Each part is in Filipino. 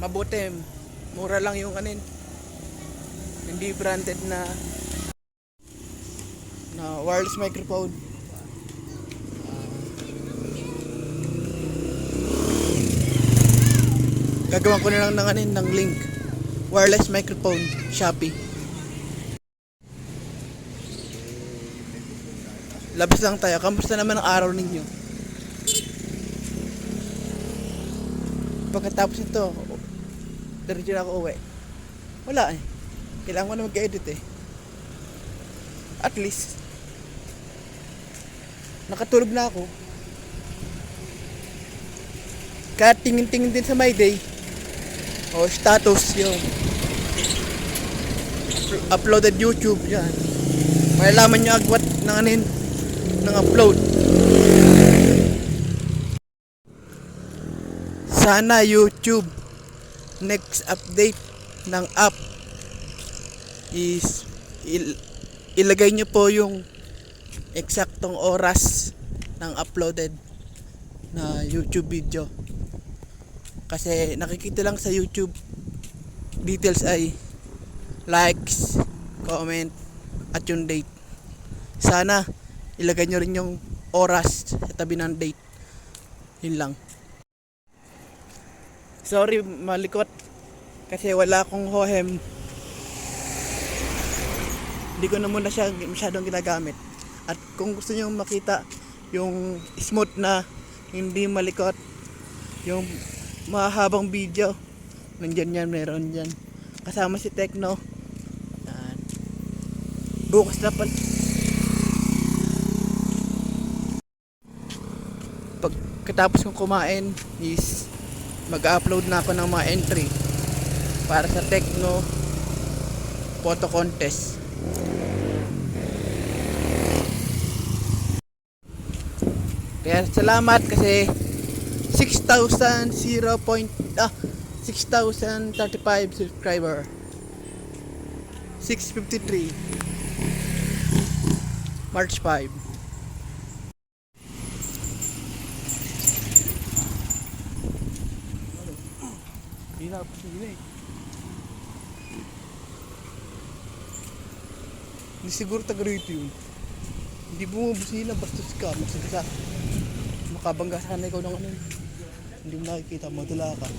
mabuti, mura lang yung anin, hindi branded na wireless microphone. Gagawan ko na lang ng link. Wireless microphone, Shopee. Labas lang tayo. Kamusta naman ang araw ninyo? Pagkatapos nito, diretso na ako uwi. Wala eh. Kailangan ko na mag-edit eh. At least, nakatulog na ako. Kahit tingin-tingin din sa my day. O status yun. Uploaded YouTube yan. Malalaman nyo agwat ng anin ng upload. Sana YouTube next update ng app is ilagay nyo po yung eksaktong oras ng uploaded na YouTube video. Kasi nakikita lang sa YouTube details ay likes, comment, at yung date. Sana ilagay nyo rin yung oras sa tabi ng date. Yun lang. Sorry, malikot. Kasi wala akong hohem. Hindi ko na muna siya masyadong ginagamit. At kung gusto nyo makita yung smooth na hindi malikot, yung mahabang video, nandyan yan, meron dyan. Kasama si Tecno. Bukas na pala. Pagkatapos kong kumain is mag-upload na ako ng mga entry para sa Tecno photo contest. Kaya salamat kasi 6,035 subscriber. 653 March 5. Hindi na sige eh. Hindi siguro taga-rito yun. Hindi bumubusina, bastos ka, magsagasa. Makabangga sana ikaw ng ano. Hindi mo nakikita, madula ka.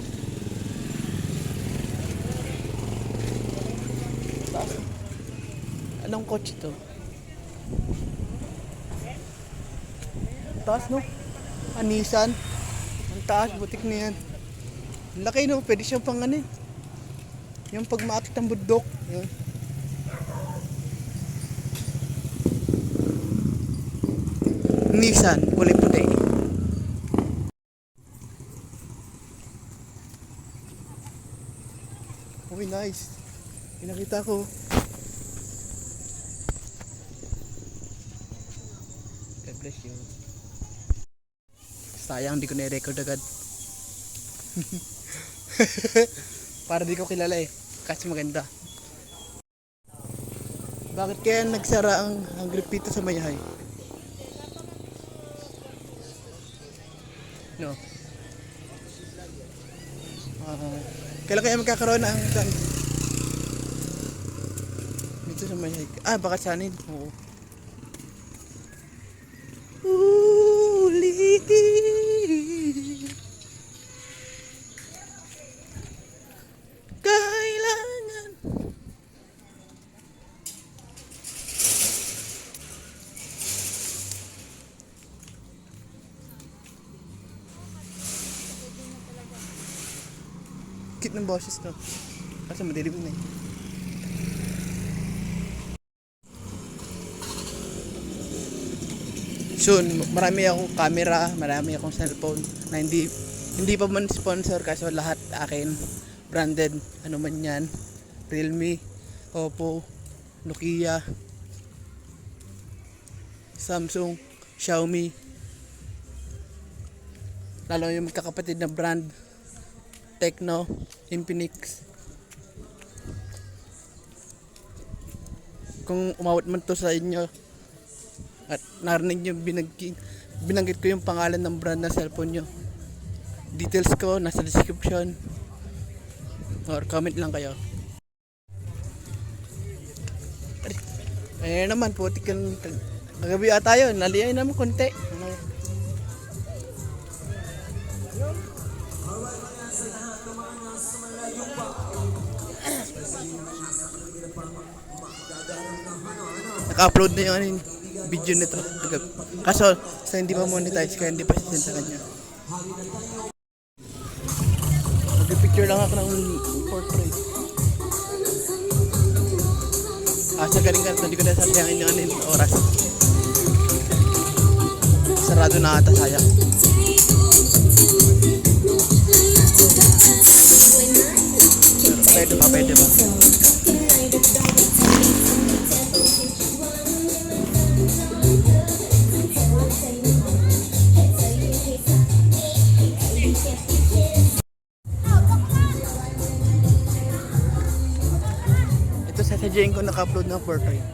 Taas. Anong kotse to? Taas no? Nissan. Ang taas, butik na yan. Ang laki no, pwede siyang pang ano eh. Yung pag maakit ang bundok. Yun. Nissan, kulay puti. Uy, nice. Pinakita ko. God bless you. Sayang, di ko na-record agad. Para di ko kilala eh. Kasi maganda. Bakit kaya nagsara ang gripito sa Mayahay? No. Kailan kaya magkakaroon ng dito sa Mayahay? Baka sanin. Oo. Kailangan. Cute ng boses to. Kasi madilim na eh. Soon, marami akong camera, marami akong cellphone na hindi pa man sponsor kasi lahat akin branded, ano man yan, Realme, Oppo, Nokia, Samsung, Xiaomi, lalo yung magkakapatid na brand Tecno, Infinix. Kung umawat man to sa inyo at narinig nyo binanggit ko yung pangalan ng brand ng cellphone nyo, details ko nasa description. or comment lang kayo. Eh naman, putik yung kagabi ata yun, naliyay naman konti. Ano? Naka-upload na yung video nito. Kaso, sa hindi pa monetize kaya hindi pa sisend sa kanya. Mag-picture lang ako ng portrait. Sa galing ka, hindi ko na sasayangin yung oras. Sarado na ata, sayang. Pwede pa, pwede pa. Ito sasadyain ko naka-upload ng portrait.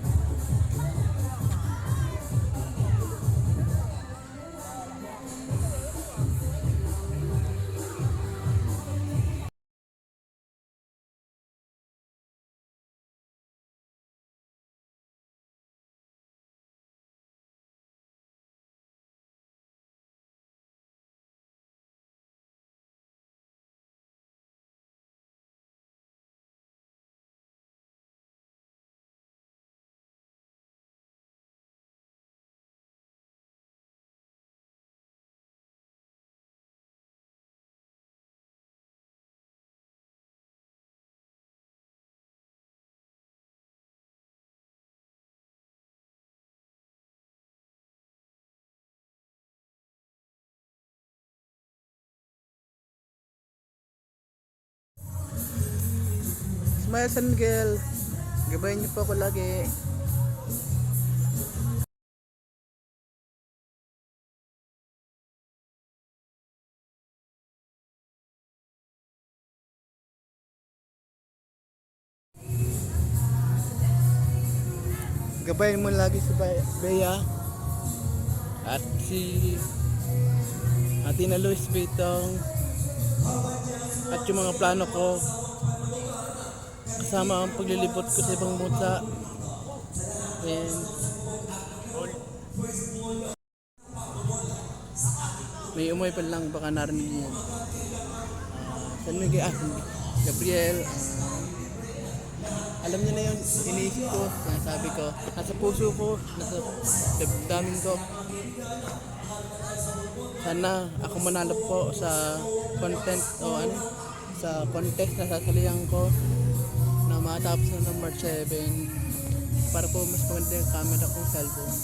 Smile San Miguel, gabayan niyo po ako lagi. Gabayan mo lagi si Bea at si Atina Luis Bitong at yung mga plano ko kasama ang paglilibot ko sa ibang bansa. And may umoy pa lang, baka narinig niyo yan. San Miguel, Gabriel, alam niyo na yung iniisip ko, sinasabi ko, nasa puso ko, nasa damdamin ko. Sana ako manalo po sa content o sa contest na sasalihan ko na matapos na ng March 7 para po mas maganda yung camera kong cellphone.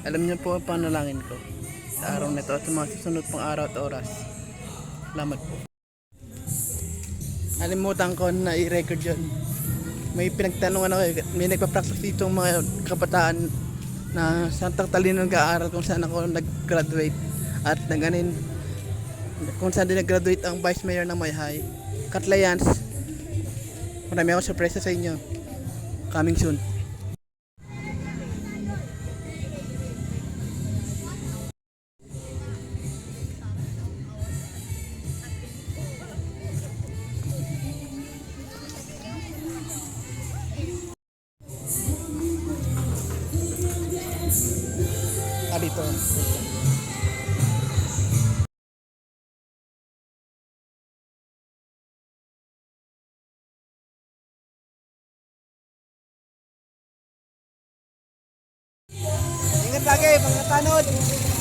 Alam niyo po ang panalangin ko sa araw na ito at sa mga susunod pang araw at oras. Salamat po. Alimutan ko na i-record yun. May pinagtanungan ako, may nagpa-practice dito mga kabataan na saan talino nag-aaral kung saan ako nag-graduate at naganin kung saan din nag-graduate ang Vice Mayor ng Mayhay, Katlayans. Marami ako surpresa sa inyo. Coming soon. Dito. Ingat lagi, mga tanod.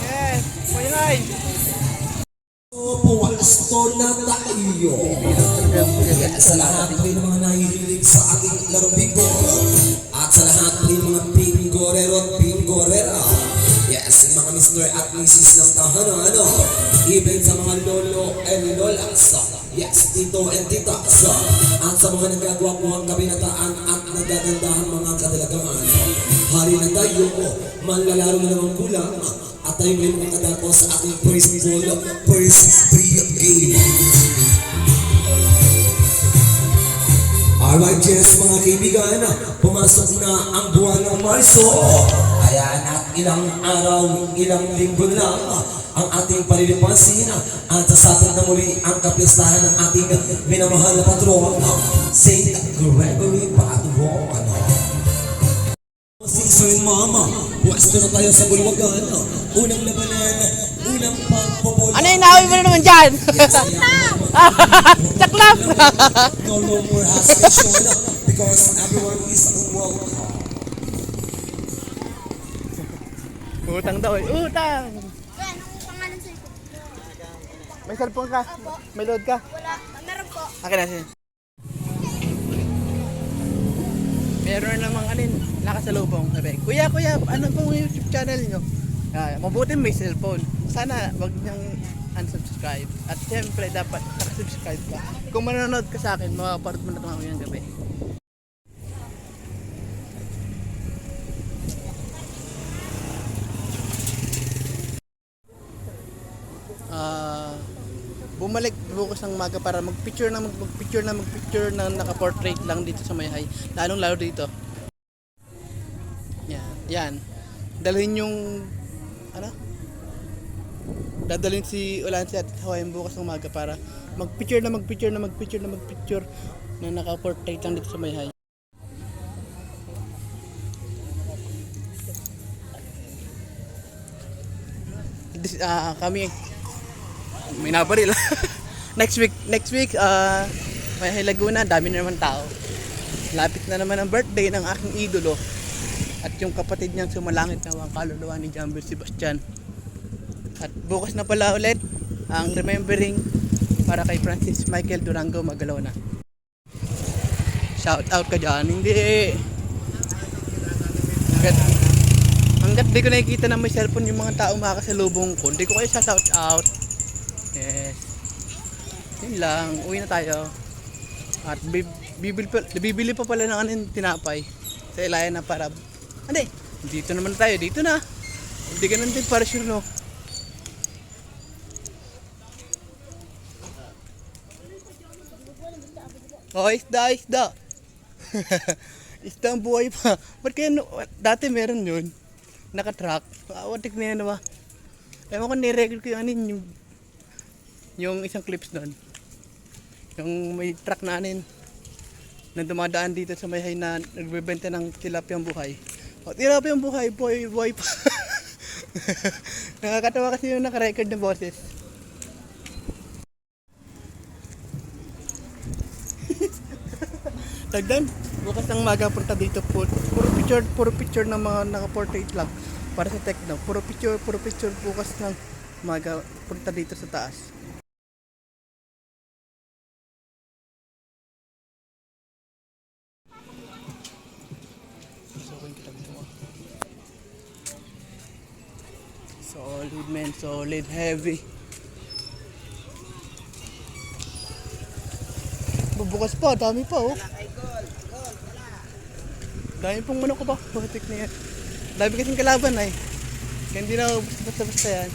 Yes, payay. Puwasto na tayo. Kaya sa lahat po yung mga nahihilig sa ating larong bingo at sa lahat po yung mga bingorero at bingorera. Yes, mga Mr. at Mrs. ng tahanan, given sa mga lolo and lolas. Yes, tito and titas. At sa mga nagagwapuhang kabinataan at nagagandahan mga kadalagaan. Hari na tayo, manlalaro na naman kulang. At tayo may mga kadako sa ating first goal, first free game. Alright, yes mga kaibigan, pumasok na ang buwan ng Marso. Ayan, at ilang araw, ilang linggo lang ang ating palilipasin at sasapit na muli ang kapistahan ng ating minamahal na patron, Saint Gregory Patron. Season Mama, pwesto na tayo sa bulwagan. Unang labanan, unang pagpopola. Ano yung naawin mo na naman dyan? Saklap! No more hesitation because everyone is welcome. Utang daw eh. Utang! Kuya, anong pangalan sa ito? May cellphone ka? May load ka? Wala. Meron po. Akin na siya. Meron namang nakasalubong. Sabi, kuya, ano pong YouTube channel nyo? Mabuti may cellphone. Sana wag niyang unsubscribe. At siyempre, dapat nakasubscribe ka. Kung manonood ka sa akin, makaparot mo na ito ngayong gabi. Bumalik bukas ng maga para magpicture na naka-portrait lang dito sa Mayhay. Lalong lalo dito. Yan. Dalhin yung dadalhin si Ulansi at Hawayan bukas ng maga para magpicture na naka-portrait lang dito sa Mayhay. Kami may nabaril. next week Mayhay Laguna, dami na naman tao. Lapit na naman ang birthday ng aking idolo at yung kapatid niyang sumalangit na ang kaluluwa ni Jambel Sebastian. At bukas na pala ulit ang remembering para kay Francis Michael Durango Magalona. Shout out ka dyan. Hindi hanggat di ko nakikita na may cellphone yung mga tao makakasalubong ko, hindi ko kayo sa shout out. Yes. Yun lang, uwi na tayo. At bibili pa pala ng tinapay sa Ilaya na para dito naman tayo, dito na. Hindi ganun din para sure, no? Oh, isda. Isda ang buhay pa. Ba't kaya dati meron yun? Naka-truck. Watik na yan, ba? Ewan ko nirecord ko yung isang clips doon. Yung may truck na na dumadaan dito sa Mayhay na nagbebenta ng tilapiyang buhay. O, tilapiyang buhay, buhay pa. Nakakatawa kasi yung naka-record na boses. Tagdan, bukas ng maga punta dito po. Puro picture ng mga naka-portrait lang para sa Tecno. Puro picture bukas ng maga punta dito sa taas. Solid man, solid, heavy. Bubukas pa, dami pa oh. Dami pong manok ko pa, butik na yan. Dami kasing kalaban ay. Kaya hindi na basta-basta yan.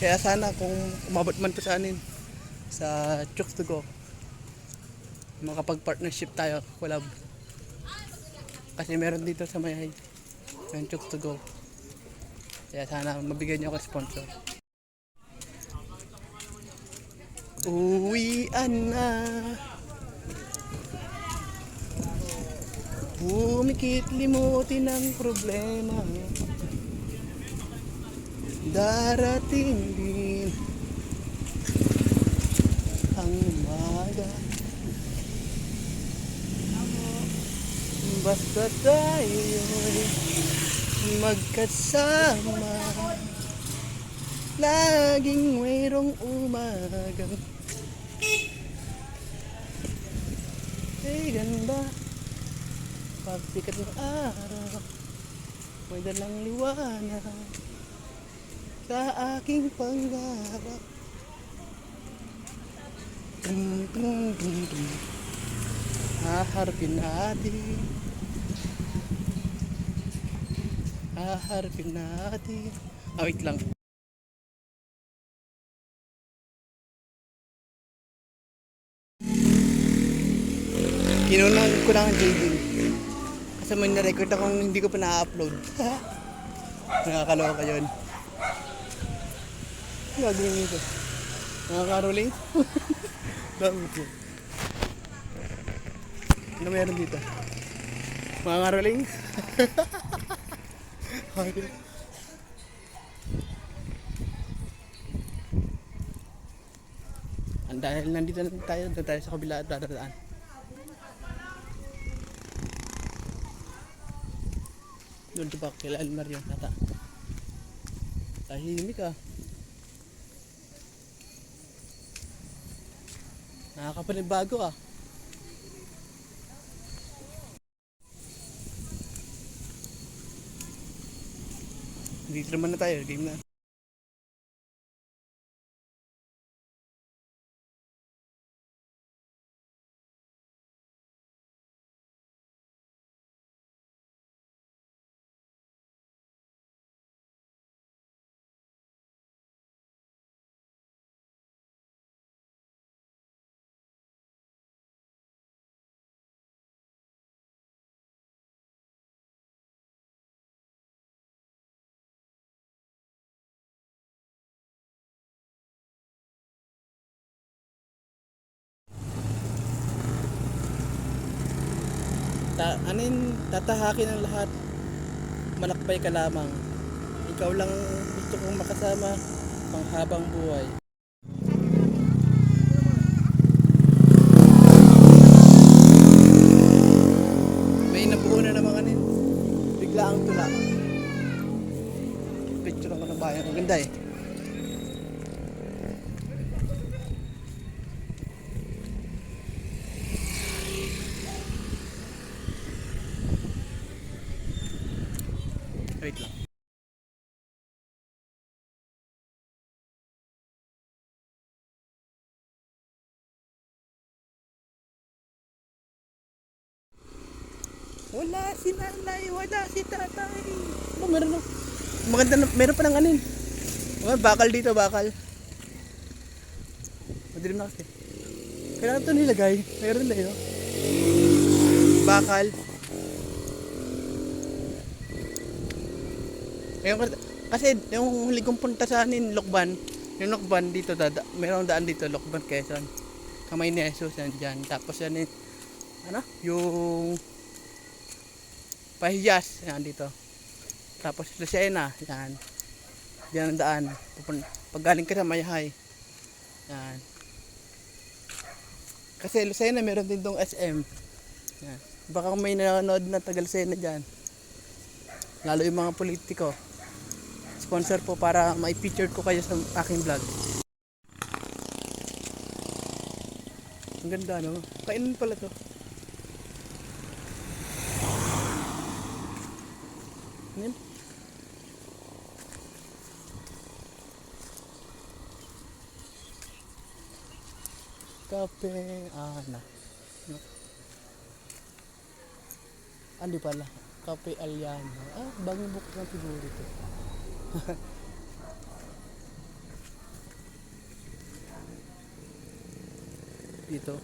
Kaya sana kung umabot man to sa Chooks to Go, makapag-partnership tayo, collab. Kasi meron dito sa Mayhay ng Chooks to Go. Kaya sana mabigyan niyo ako sponsor. Uwian na. Pumikit limutin ang problema. Darating din ang umaga. Basta tayo'y magkasama, laging mayroong umagang ganda. Pagsikat ng araw, may dalang liwanag. sa aking pangarap. Tum, tum, tum, tum. Haharapin natin. Haharapin natin. Ah, wait lang. Kinunan ko lang ang JD. Kasi may na-record akong hindi ko pa na-upload. Nakakaloka yun. Ano gagawin nito? Nakakaroling? Dami po. Ano meron dito? Mga karoling? Okay. Dahil nandito na tayo, doon tayo sa kabila at dadaan. Doon diba kila Almar yung tata. Tahimik ah. Nakakapanibago ah. Dito naman na tayo, game na. Tatahakin ang lahat. Malakbay ka lamang. Ikaw lang gusto kong makasama panghabang buhay. May nabuo na naman kanin. Bigla ang tula. Picture ako ng bayan. Ang ganda eh. Wait lang. Wala si nanay, wala si tatay. Oh, meron na. Maganda na, meron pa ng anin. Oh, bakal dito, bakal. Madilim na kasi. Kailangan ito nilagay. Meron na yun. Bakal. Ngayon, kasi yung huli kong punta sa anin, Lokban, yung Lokban dito, mayroong daan dito, Lokban, Quezon. Kamay ni Jesus, yan dyan. Tapos yan ano, yung Pahiyas, yan dito. Tapos Lucena, yan. Diyan ang daan. Pag galing ka sa Mayahay. Yan. Kasi Lucena, meron din dong SM. Yan. Baka kung may nanonood na taga Lucena dyan. Lalo yung mga politiko. Sponsor po para ma-feature ko kayo sa aking vlog. Ang ganda no? Kainan pala to. Yan. Kape Ana. Andi pala. Kape Aliana. Ah, bagong bukas ng siguro ito. Dito.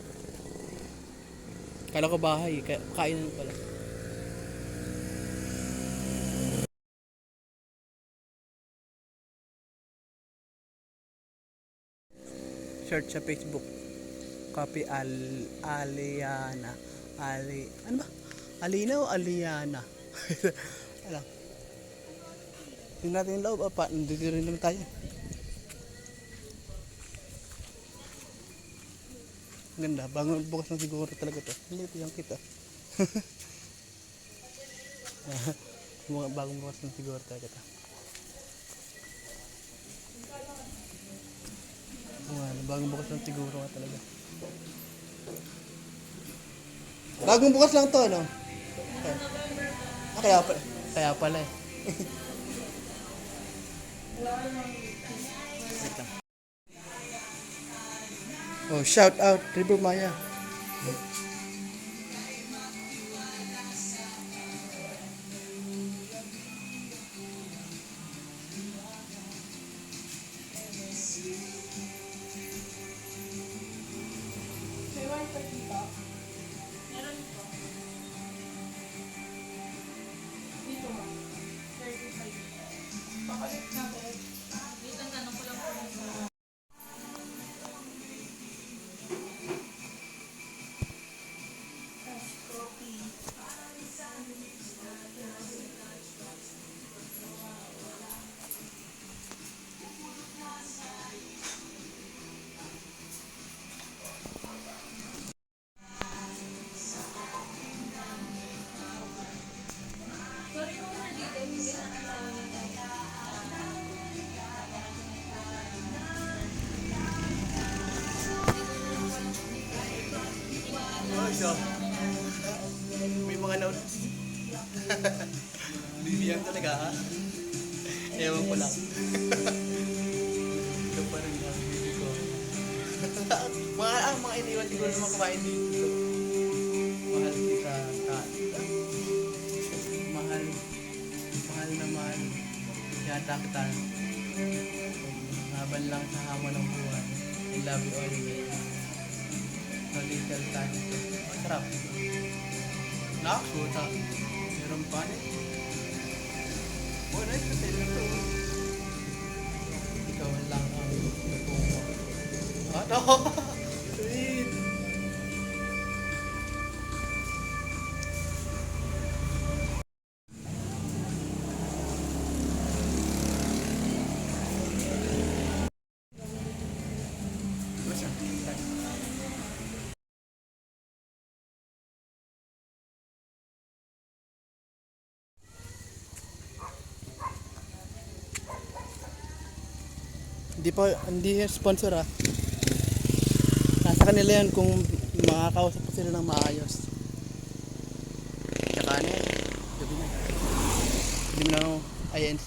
Kala ko bahay, kainan pala. Search sa Facebook. Kape Aliana. Ano ba? Alina o Aliana? Alam. Tingnan natin yung loob. Apa, nandito rin naman tayo. Ganda, bago bukas na siguro talaga to. Hindi ito yung kita. Bagong bukas na siguro talaga to. Bagong bukas lang siguro nga talaga. Bagong bukas lang to, no? Okay. Ah, kaya pala eh. Wait lang. Oh, shout out River Maya. Oh, so, may mga notes. Bibiyan talaga ha? Ewan ko lang. Ito pa rin lang, bibi ko. Mga iniwan siguro naman kumain dito. Mahal kita, mahal, mahal na mahal. Yata kita. Laban lang sa hamon ng buhay. I love you always. No little time. Masarap. Nakasuta. Meron pa rin. Oh, nice kasi ito. Ikaw lang ang tutungo. Ano? Sweet. Hindi sponsor ah. Nasa kanila yan kung makakausap pa sila ng maayos. Tsaka ano yan, gabi na. Hindi mo na ako INC.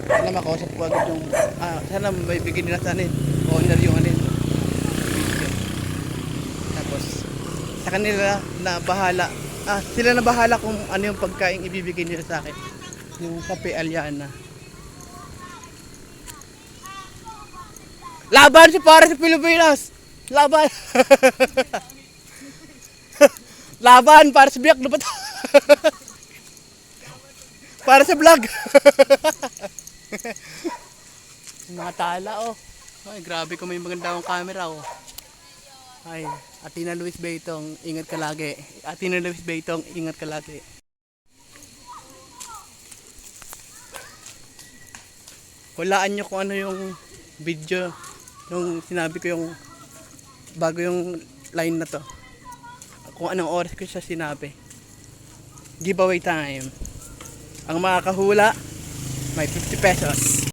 Sana makausap ko agad yung sana may bigyan nila sa anin owner yung anin video. Tapos sa kanila na bahala sila na bahala kung ano yung pagkain ibibigay nila sa akin, yung kape Aliana. Laban si para sa Pilipinas, laban. Laban para sa biyak na bato. Para sa vlog. Mga tala oh. Ay, grabe kung may maganda akong camera oh. Ay, Atina Luis Beitong, ingat ka lagi. Atina Luis Beitong, ingat ka lagi. Hulaan nyo kung ano yung video nung sinabi ko yung bago yung line na to. Kung anong oras ko siya sinabi. Giveaway time. Ang makakahula may 50 pesos.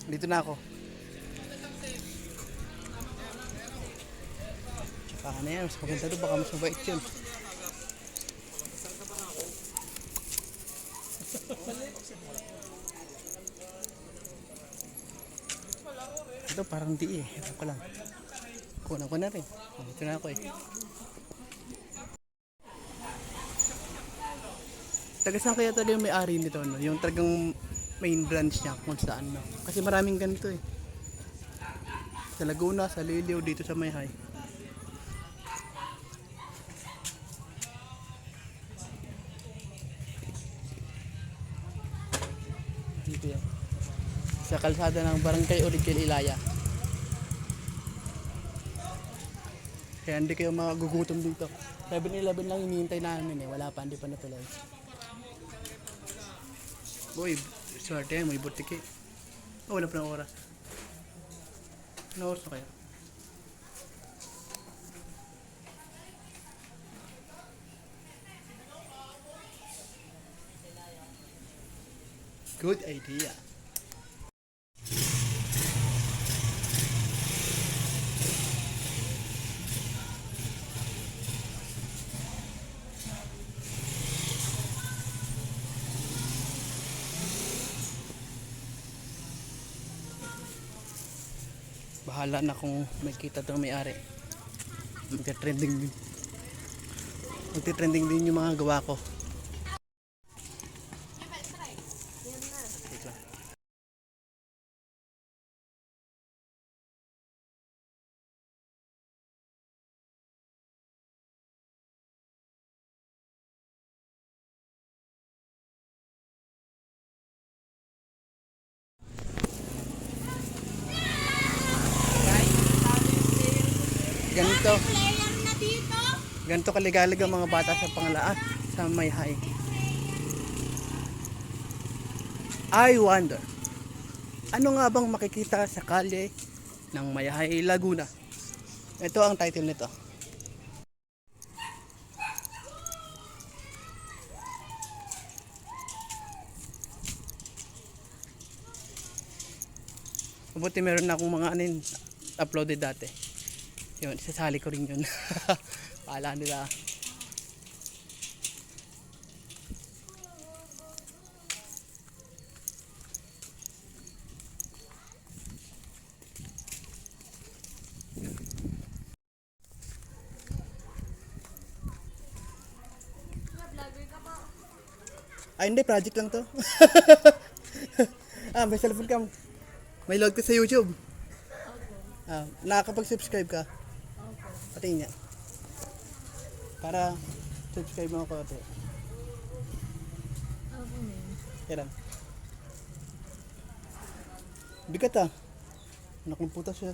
Dito na ako. Paano yan? Mas maganda doon. Baka mas mabait yun. Ito parang di eh. Ito ko lang. Kunan ko na rin. Ito na ako eh. Taga saan kaya talaga yung may-ari nito, no? Yung talagang main branch niya kung saan, no? Kasi maraming ganito eh. Sa Laguna, sa Liliw, dito sa Mayhay. Dito yan. Sa kalsada ng Barangay Origel Ilaya. Kaya hindi kayo magugutom dito. 7-Eleven lang hinihintay namin eh. Wala pa, hindi pa natuloy. Boy, swerte yan, may butiki. Oh, wala pa ng oras. Ano oras na kaya? Good idea. Bahala na kung may kita daw may-ari. Magte-trending din. Magte-trending din yung mga gawa ko. Wait lang. Ganito. Player na dito. Ganito kaligalig ang mga bata sa Pangalaan sa Mayhay. I wonder, ano nga bang makikita sa kalye ng Mayhay, Laguna? Ito ang title nito. Mabuti meron na akong mga anin uploaded dati. Yun, isasali ko rin yun. Paala nila. Ay, hindi. Project lang to. May cellphone ka. May load ka sa YouTube. Nakakapag-subscribe ka. Pati niya. Para subscribe mo ako ate. Kaya lang. Bigat ah. Anak ng puta siya.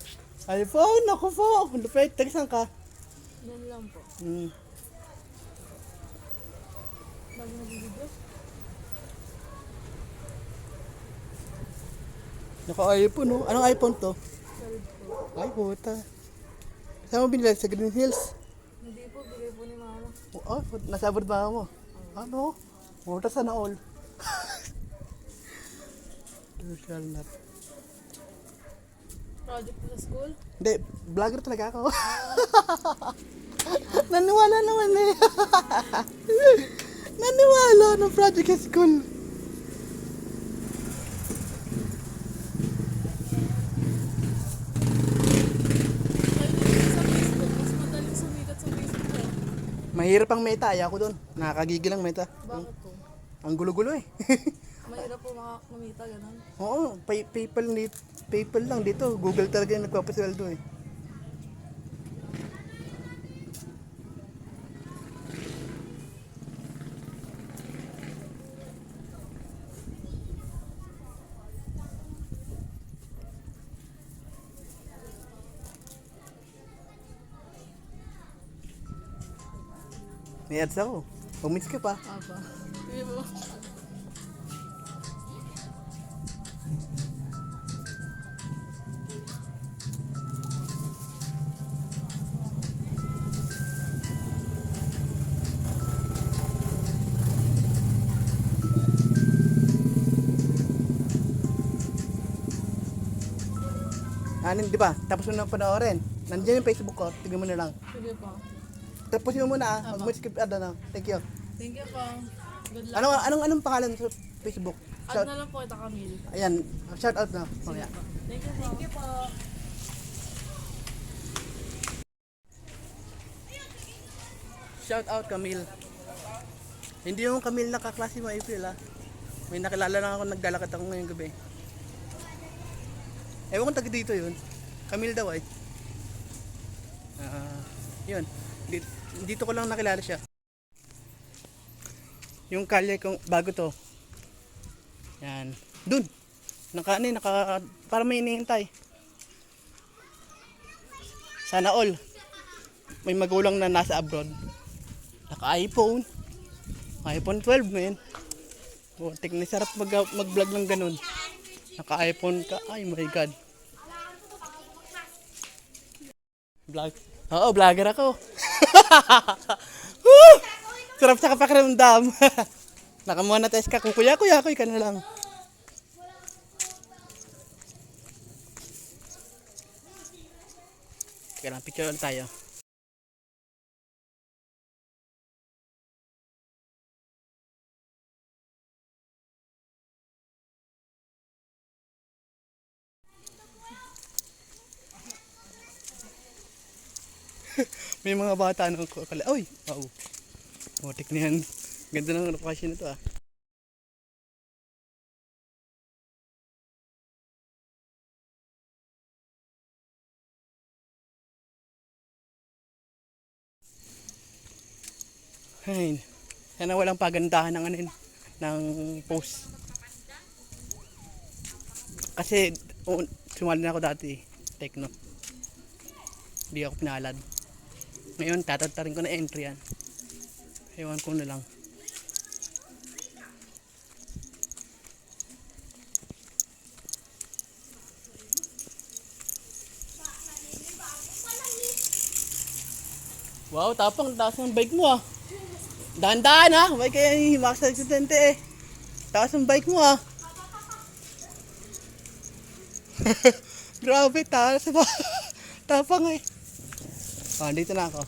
iPhone! Ako po! Lupit! Tagisan ka? Yan lang po. Bago nag-video? Naka-iPhone no? Anong iPhone to? 12 po. Ay puta. Saan mo binili? Sa Green Hills? Hindi po, bigay po ni mama. Oh, nasa abroad ba mo? Ano? Puta sana all. Social nut. Project po sa school? Hindi, vlogger talaga ako. Naniwala naman eh. Naniwala ng project sa school. Sa Facebook, mas madaling sumikat sa Facebook eh. Mahirap ang meta, ayaw ko doon. Nakakagigil ang meta. Bakit po? Ang gulo-gulo eh. Mahirap po makamita, ganun. Oo, PayPal lang dito. Google talaga yung nagpapasweldo eh. May ads ako. Pumiss ka pa. Apa. Sige po. Di ba? Tapos mo na panoorin. Nandiyan yung Facebook ko. Tignan mo na lang. Sige po. Tapos yun muna ah. Huwag mo skip na. Thank you. Thank you po. Good luck. Anong pangalan sa Facebook? Add na lang po kita, Camille. Ayan. Shout out na. Mamaya. Thank you po. Thank you po. Shout out Camille. Hindi yung Camille na kaklase mo April ah. May nakilala lang ako naglalakad ako ngayong gabi. Ewan ko taga dito yun. Camille daw ay. Yun. Dito ko lang nakilala siya. Yung kalye kong bago to. Yan. Dun. Para may hinihintay. Sana all. May magulang na nasa abroad. Naka-iPhone. iPhone 12 man. Oh, tignan sarap mag-vlog ng ganun. Naka-iPhone ka. Ay my God. Vlog. Oo, vlogger ako. Woo! Sarap sa kapakiramdam. Nakamonetize ka. Kung kuya ka na lang. Teka lang, picture lang tayo. May mga bata nang kala. Oy, wow. Motik na yan. Ganda ng location na to ah. Ay, sana walang pagandahan ng ng post. Kasi sumali na ako dati, Tekno. Hindi ako pinalad. Ngayon, tatantarin ko na entry yan. Ewan ko na lang. Wow, tapang taas ng bike mo ah. Dahan-dahan ah. May kaya himak sa aksidente eh. Taas ng bike mo ah. Grabe, taas ba? Tapang eh. Ah, dito na ako.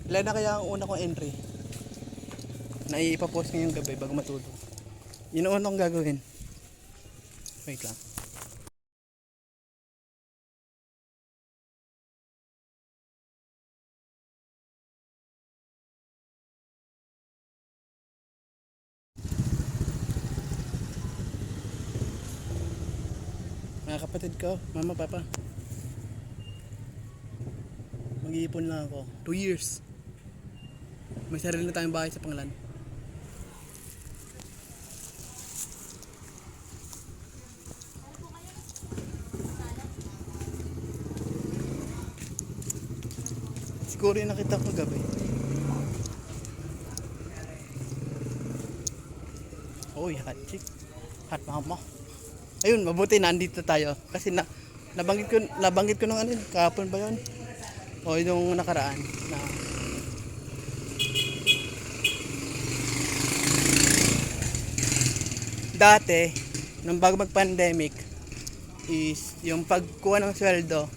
Ilan na kaya ang una kong entry? Na ipapost ngayong gabi bago matulog. Yun ang unang gagawin. Wait lang. Mga kapatid ko, mama, papa. Mag-iipon lang ako. 2 years. May sarili na tayong bahay sa Pangalan. Siguro yung nakita ko gabi. Uy, hot chick. Hot mama. Ayun, mabuti nandito tayo. Kasi nabanggit ko nung kahapon ba yun? O yung nakaraan na dati, nung bago mag-pandemic, is yung pagkuha ng sweldo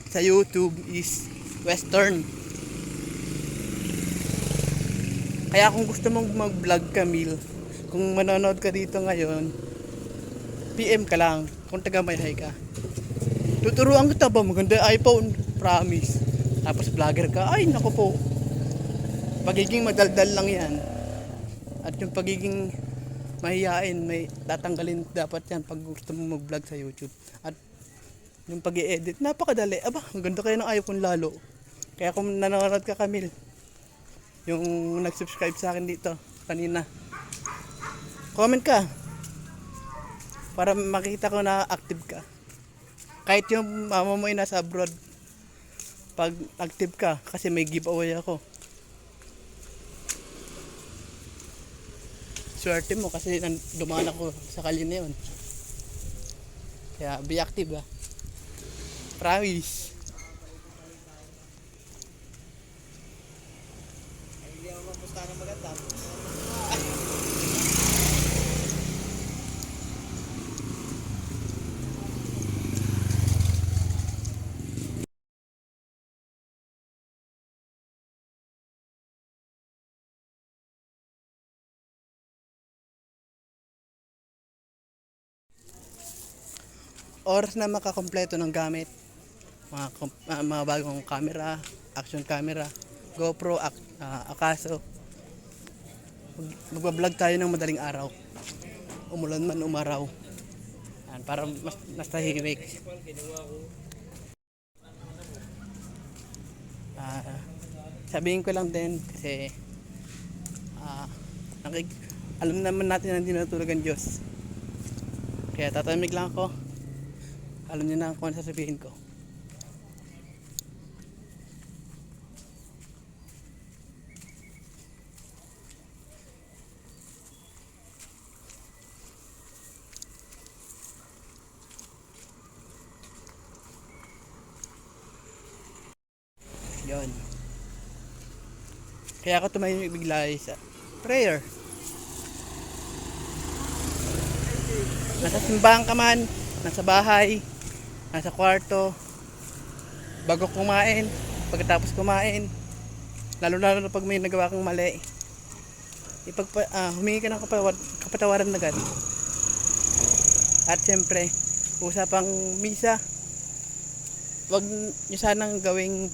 sa YouTube is Western. Kaya kung gusto mong mag-vlog, Camille, kung manonood ka dito ngayon, PM ka lang kung taga may hay ka. Tuturuan kita ba maganda iPhone, promise. Tapos vlogger ka, ay nako po. Pagiging madaldal lang yan. At yung pagiging mahihain, may tatanggalin dapat yan pag gusto mo mag-vlog sa YouTube. At yung pag-i-edit, napakadali. Aba, maganda kayo ng iPhone lalo. Kaya kung nanonood ka, Camille, yung nag-subscribe sa akin dito kanina, comment ka para makita ko na active ka. Kahit yung mama mo ay nasa abroad, pag active ka, kasi may giveaway ako. Swerte mo kasi dumaan ako sa kali na yun. Kaya be active ah. Promise. Hindi ako mapusta ng maganda. Oras na makakompleto ng gamit. Mga bagong camera, action camera, GoPro, Akaso. Magbablog tayo ng madaling araw. Umulan man umaraw. Yan, para mas tahimik. Sabihin ko lang din kasi alam naman natin na hindi natulog ang Diyos. Kaya tatamig lang ako. Alam niyo na kung ano sasabihin ko. Yon. Kaya ako tumahimik bigla sa prayer. Nasa simbahan ka man, nasa bahay, nasa kwarto, bago kumain, pagkatapos kumain, lalo na pag may nagawa kang mali, humingi ka ng kapatawaran na agad. At siyempre, usapang misa, wag nyo sanang gawing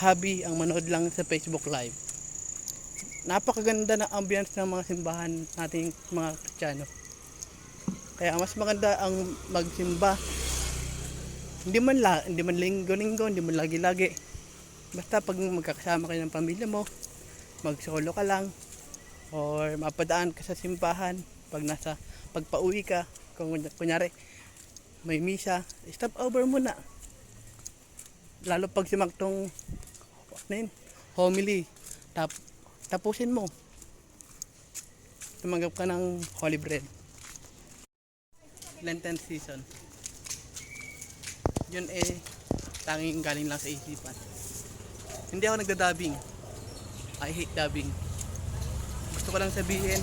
hobby ang manood lang sa Facebook Live. Napakaganda ng ambience ng mga simbahan nating mga Kristiyano. Kaya mas maganda ang magsimba. Hindi man linggo-linggo, hindi man lagi-lagi. Basta pag magkakasama kayo ng pamilya mo, mag-solo ka lang, or mapadaan ka sa simbahan, pagpauwi ka, kung kunyari, may misa, stop over muna. Lalo pag simaktong homily, tapusin mo. Tumanggap ka ng holy bread. Lenten season. Yun tanging galing lang sa isipan. Hindi ako nagda-dubbing. I hate dubbing. Gusto ko lang sabihin,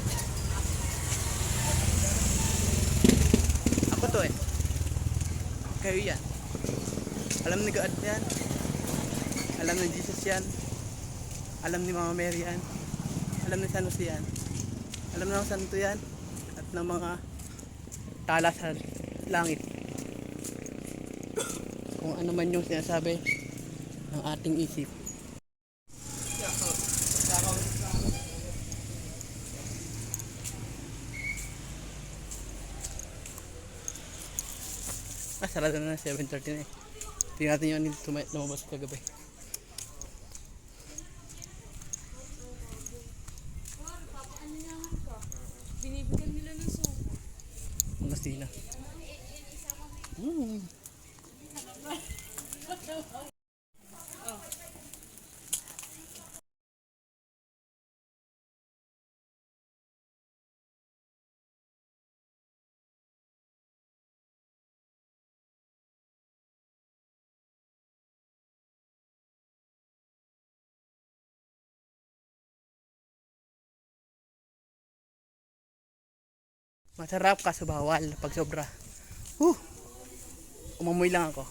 ako to kayo yan. Alam ni God yan. Alam ni Jesus yan. Alam ni Mama Mary yan. Alam ni San Jose yan. Alam ng santo yan. At ng mga tala sa langit. Kung ano man yung sinasabi ng ating isip. Sarado na 7:30 na eh. Tingnan natin yung lumabas kagabi. Binibigyan nila ng sopa. Ang sina. Masarap kaso bawal pag sobra. Umamoy lang ako.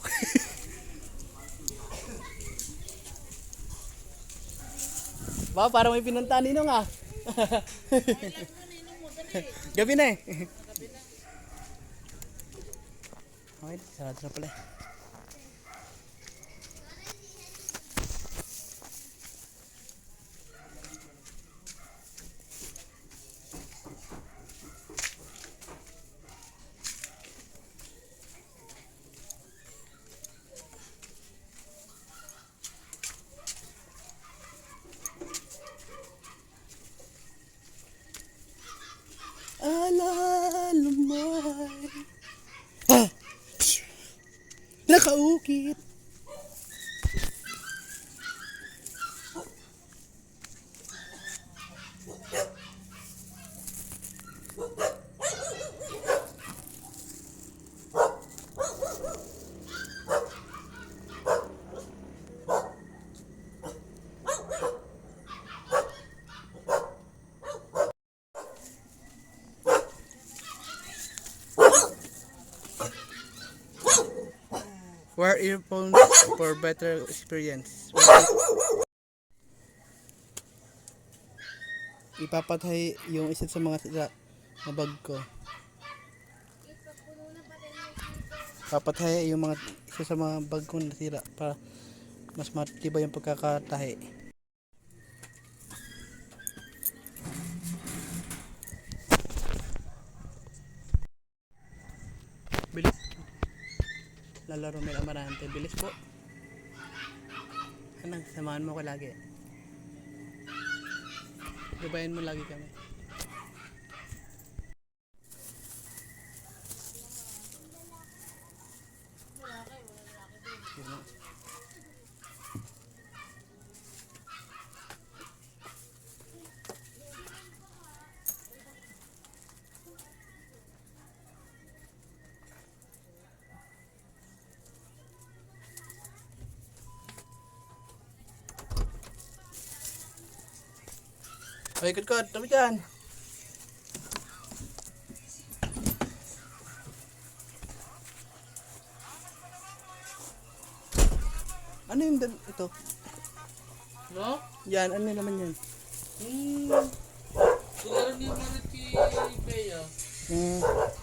Ba, para may pinuntahan ninong ah. Gabi na eh. Okay, sarado na pala. Alalumay. Ah! Nakaukit. Wear earphones for better experience. Ipapatay yung isa sa mga sira na bag ko. Papatay yung mga isa sa mga bag ko na sira para mas matibay yung pagkakatahi. Bilis. Lalaro Mel Amarante. Bilis po. Anong samahan mo ko lagi. Gabayan mo lagi kami. Hoy, ikot-ikot. Tabi dyan. Ano yung ito? No? Yan, ano naman yan? Siguro di mo na si Bea. Hmm.